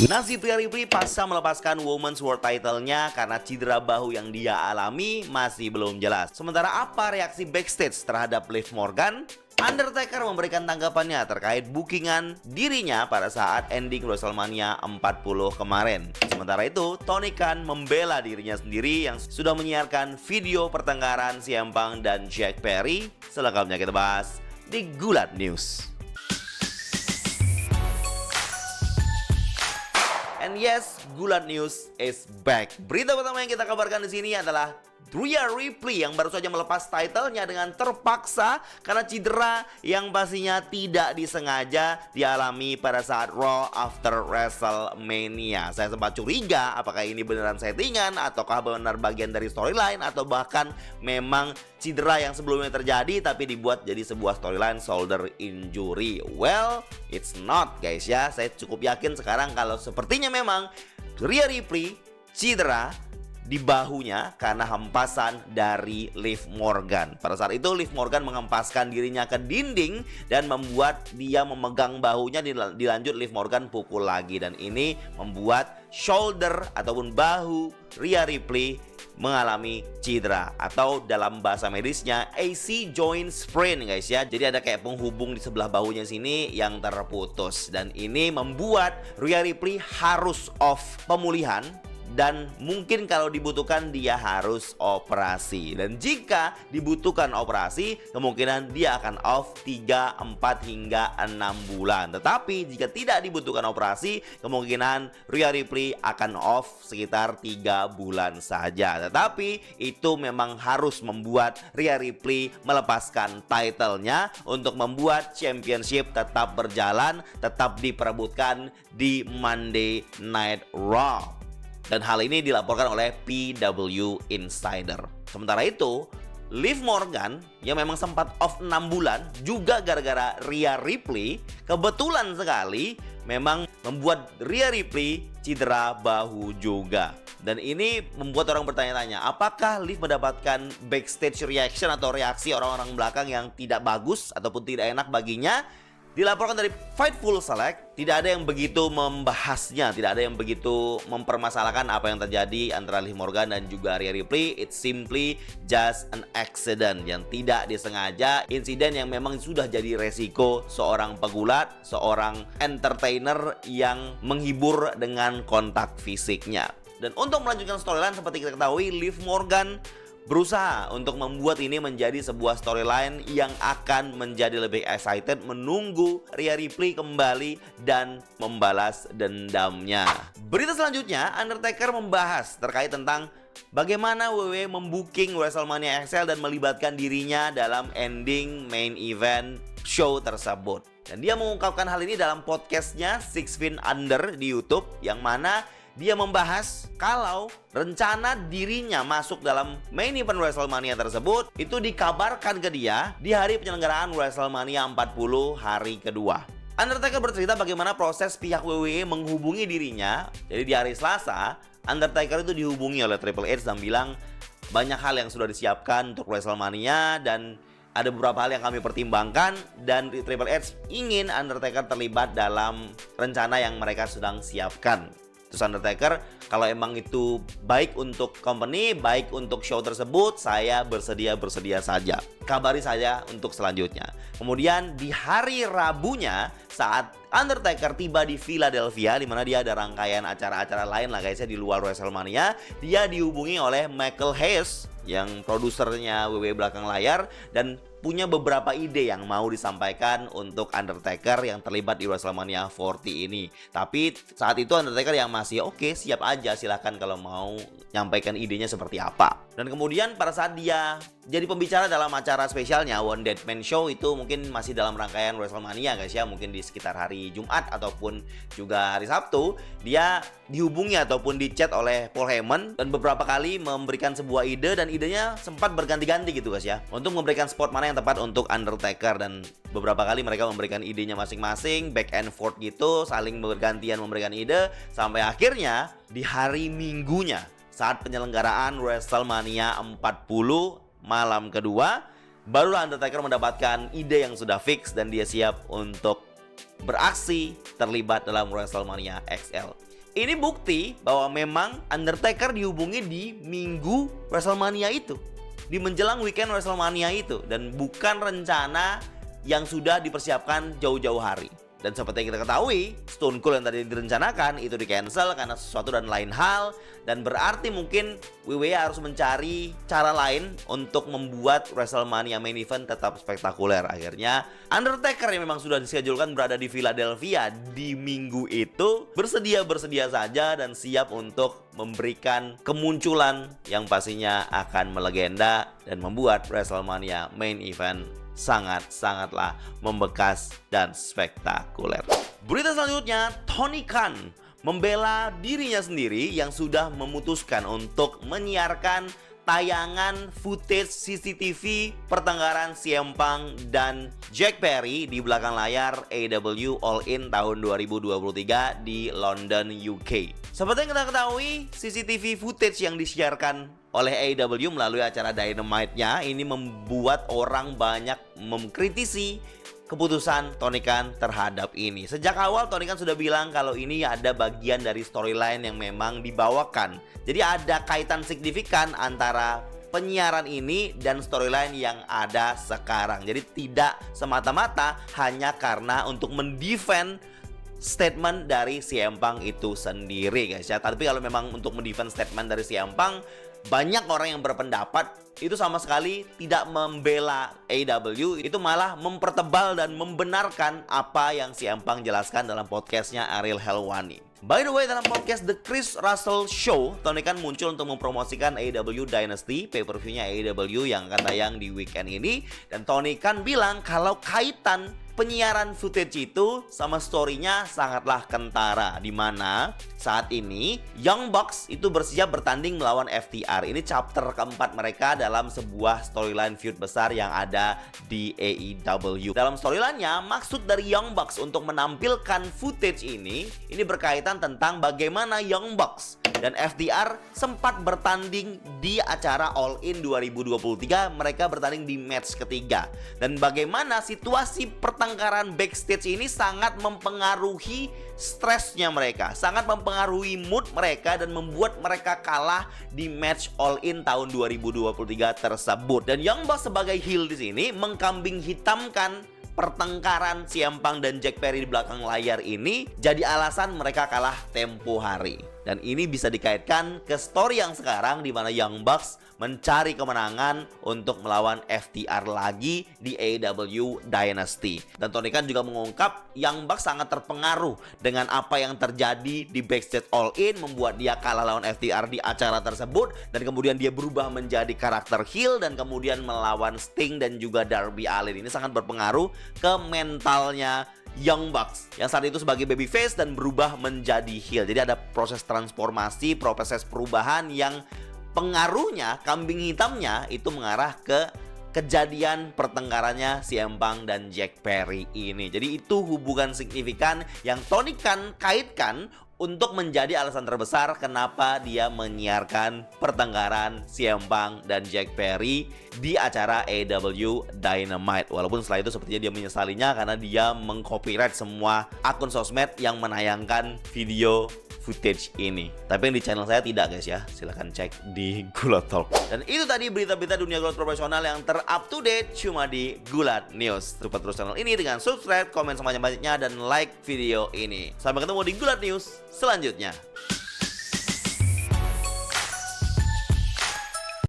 Nasib Rhea Ripley pasca melepaskan Women's World Title-nya karena cedera bahu yang dia alami masih belum jelas. Sementara apa reaksi backstage terhadap Liv Morgan? Undertaker memberikan tanggapannya terkait bookingan dirinya pada saat ending WrestleMania 40 kemarin. Sementara itu, Tony Khan membela dirinya sendiri yang sudah menyiarkan video pertengkaran CM Punk dan Jack Perry. Selengkapnya kita bahas di Gulat News. And yes, Gulat News is back. Berita pertama yang kita kabarkan di sini adalah Rhea Ripley yang baru saja melepas title-nya dengan terpaksa karena cedera yang pastinya tidak disengaja dialami pada saat Raw after WrestleMania. Saya sempat curiga apakah ini beneran settingan ataukah benar bagian dari storyline atau bahkan memang cedera yang sebelumnya terjadi tapi dibuat jadi sebuah storyline shoulder injury. Well, it's not guys ya. Saya cukup yakin sekarang kalau sepertinya memang Rhea Ripley cedera di bahunya karena hempasan dari Liv Morgan. Pada saat itu Liv Morgan menghempaskan dirinya ke dinding dan membuat dia memegang bahunya, dilanjut Liv Morgan pukul lagi, dan ini membuat shoulder ataupun bahu Rhea Ripley mengalami cedera atau dalam bahasa medisnya AC joint sprain guys ya. Jadi ada kayak penghubung di sebelah bahunya sini yang terputus, dan ini membuat Rhea Ripley harus off pemulihan. Dan mungkin kalau dibutuhkan dia harus operasi. Dan jika dibutuhkan operasi, kemungkinan dia akan off 3, 4 hingga 6 bulan. Tetapi jika tidak dibutuhkan operasi, kemungkinan Rhea Ripley akan off sekitar 3 bulan saja. Tetapi itu memang harus membuat Rhea Ripley melepaskan title-nya untuk membuat championship tetap berjalan, tetap diperebutkan di Monday Night Raw. Dan hal ini dilaporkan oleh PW Insider. Sementara itu, Liv Morgan yang memang sempat off 6 bulan juga gara-gara Rhea Ripley, kebetulan sekali memang membuat Rhea Ripley cedera bahu juga. Dan ini membuat orang bertanya-tanya, apakah Liv mendapatkan backstage reaction atau reaksi orang-orang belakang yang tidak bagus ataupun tidak enak baginya? Dilaporkan dari Fightful Select, tidak ada yang begitu membahasnya, tidak ada yang begitu mempermasalahkan apa yang terjadi antara Liv Morgan dan juga Rhea Ripley. It's simply just an accident yang tidak disengaja, insiden yang memang sudah jadi resiko seorang pegulat, seorang entertainer yang menghibur dengan kontak fisiknya. Dan untuk melanjutkan storyline, seperti kita ketahui, Liv Morgan berusaha untuk membuat ini menjadi sebuah storyline yang akan menjadi lebih excited, menunggu Rhea Ripley kembali dan membalas dendamnya. Berita selanjutnya, Undertaker membahas terkait tentang bagaimana WWE membooking WrestleMania XL dan melibatkan dirinya dalam ending main event show tersebut. Dan dia mengungkapkan hal ini dalam podcastnya Six Feet Under di YouTube, yang mana dia membahas kalau rencana dirinya masuk dalam main event WrestleMania tersebut itu dikabarkan ke dia di hari penyelenggaraan WrestleMania 40 hari kedua. Undertaker bercerita bagaimana proses pihak WWE menghubungi dirinya. Jadi di hari Selasa, Undertaker itu dihubungi oleh Triple H dan bilang banyak hal yang sudah disiapkan untuk WrestleMania dan ada beberapa hal yang kami pertimbangkan, dan Triple H ingin Undertaker terlibat dalam rencana yang mereka sedang siapkan. Terus Undertaker, kalau emang itu baik untuk company, baik untuk show tersebut, saya bersedia saja. Kabari saya untuk selanjutnya. Kemudian di hari Rabunya, saat Undertaker tiba di Philadelphia, di mana dia ada rangkaian acara-acara lain lah guys ya di luar WrestleMania, dia dihubungi oleh Michael Hayes yang produsernya WWE belakang layar dan punya beberapa ide yang mau disampaikan untuk Undertaker yang terlibat di WrestleMania 40 ini. Tapi saat itu Undertaker yang masih oke, siap aja, silahkan kalau mau nyampaikan idenya seperti apa. Dan kemudian pada saat dia jadi pembicara dalam acara spesialnya One Dead Man Show, itu mungkin masih dalam rangkaian WrestleMania guys ya, mungkin di sekitar hari Jumat ataupun juga hari Sabtu, dia dihubungi ataupun dicat oleh Paul Heyman dan beberapa kali memberikan sebuah ide, dan idenya sempat berganti-ganti gitu guys ya, untuk memberikan spot mana yang tepat untuk Undertaker. Dan beberapa kali mereka memberikan idenya masing-masing, back and forth gitu, saling bergantian memberikan ide, sampai akhirnya di hari Minggunya saat penyelenggaraan WrestleMania 40 malam kedua, barulah Undertaker mendapatkan ide yang sudah fix dan dia siap untuk beraksi terlibat dalam WrestleMania XL. Ini bukti bahwa memang Undertaker dihubungi di minggu WrestleMania itu, di menjelang weekend WrestleMania itu, dan bukan rencana yang sudah dipersiapkan jauh-jauh hari. Dan seperti yang kita ketahui, Stone Cold yang tadi direncanakan itu di-cancel karena sesuatu dan lain hal. Dan berarti mungkin WWE harus mencari cara lain untuk membuat WrestleMania main event tetap spektakuler. Akhirnya Undertaker yang memang sudah dischedulkan berada di Philadelphia di minggu itu bersedia saja dan siap untuk memberikan kemunculan yang pastinya akan melegenda dan membuat WrestleMania main event sangatlah membekas dan spektakuler. Berita selanjutnya, Tony Khan membela dirinya sendiri yang sudah memutuskan untuk menyiarkan tayangan footage CCTV pertengkaran CM Punk dan Jack Perry di belakang layar AEW All In tahun 2023 di London, UK. Seperti yang kita ketahui, CCTV footage yang disiarkan oleh AEW melalui acara Dynamite-nya ini membuat orang banyak mengkritisi keputusan Tony Khan terhadap ini. Sejak awal Tony Khan sudah bilang kalau ini ada bagian dari storyline yang memang dibawakan. Jadi ada kaitan signifikan antara penyiaran ini dan storyline yang ada sekarang. Jadi tidak semata-mata hanya karena untuk mendefend statement dari CM Punk itu sendiri, guys ya. Tapi kalau memang untuk mendefend statement dari CM Punk, banyak orang yang berpendapat itu sama sekali tidak membela AEW, itu malah mempertebal dan membenarkan apa yang CM Punk jelaskan dalam podcastnya Ariel Helwani. By the way, dalam podcast The Chris Russell Show, Tony Khan muncul untuk mempromosikan AEW Dynasty, pay-per-view-nya AEW yang akan tayang di weekend ini. Dan Tony Khan bilang kalau kaitan penyiaran footage itu sama story-nya sangatlah kentara, di mana saat ini Young Bucks itu bersiap bertanding melawan FTR. Ini chapter keempat mereka dalam sebuah storyline feud besar yang ada di AEW. Dalam storyline-nya, maksud dari Young Bucks untuk menampilkan footage ini berkaitan tentang bagaimana Young Bucks dan FTR sempat bertanding di acara All In 2023. Mereka bertanding di match ketiga. Dan bagaimana situasi pertengkaran backstage ini sangat mempengaruhi stresnya mereka, sangat mempengaruhi mood mereka dan membuat mereka kalah di match All In tahun 2023 tersebut. Dan Young Bucks sebagai heel di sini mengkambing hitamkan pertengkaran CM Punk dan Jack Perry di belakang layar ini jadi alasan mereka kalah tempo hari. Dan ini bisa dikaitkan ke story yang sekarang di mana Young Bucks mencari kemenangan untuk melawan FTR lagi di AEW Dynasty. Dan Tony Khan juga mengungkap Young Bucks sangat terpengaruh dengan apa yang terjadi di backstage All In, membuat dia kalah lawan FTR di acara tersebut, dan kemudian dia berubah menjadi karakter heel dan kemudian melawan Sting dan juga Darby Allin. Ini sangat berpengaruh ke mentalnya Young Bucks yang saat itu sebagai babyface dan berubah menjadi heel. Jadi ada proses transformasi, proses perubahan yang pengaruhnya, kambing hitamnya itu mengarah ke kejadian pertengkarannya CM Punk dan Jack Perry ini. Jadi itu hubungan signifikan yang Tony Khan kaitkan untuk menjadi alasan terbesar kenapa dia menyiarkan pertengkaran CM Punk dan Jack Perry di acara AEW Dynamite. Walaupun setelah itu sepertinya dia menyesalinya karena dia mengcopyright semua akun sosmed yang menayangkan video footage ini. Tapi yang di channel saya tidak, guys ya. Silahkan cek di Gulat Talk. Dan itu tadi berita-berita dunia gulat profesional yang ter-up-to-date cuma di Gulat News. Support terus channel ini dengan subscribe, komen sebanyak-banyaknya, dan like video ini. Sampai ketemu di Gulat News selanjutnya.